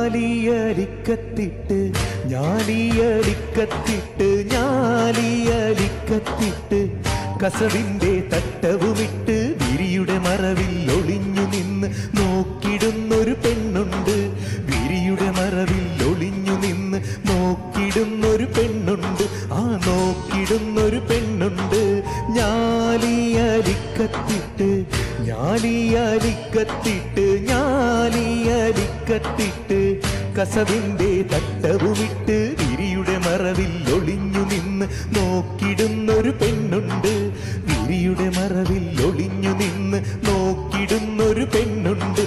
ഞാലിയലിക്കത്തിട്ട് ഞാലിയലിക്കത്തിട്ട് ഞാലിയലിക്കത്തിട്ട് കസവിന്റെ തട്ടവുമിട്ട് വിരിയുടെ മറവിൽ ഒളിഞ്ഞു നിന്ന് നോക്കിടുന്നൊരു പെണ്ണുണ്ട്. വിരിയുടെ മറവിൽ ഒളിഞ്ഞു നിന്ന് നോക്കിടുന്നൊരു പെണ്ണുണ്ട്. ആ നോക്കിടുന്നൊരു പെണ്ണുണ്ട്. ഞാലിയലിക്കത്തിട്ട് ഞാലിയലിക്കത്തിട്ട് ഞാലിയലിക്കത്തിട്ട് കസവിന്റെ തട്ടവുമിട്ട് വിരിയുടെ മറവിൽ ഒളിഞ്ഞു നിന്ന് നോക്കിടുന്നൊരു പെണ്ണുണ്ട്. വിരിയുടെ മറവിൽ ഒളിഞ്ഞു നിന്ന് നോക്കിടുന്നൊരു പെണ്ണുണ്ട്.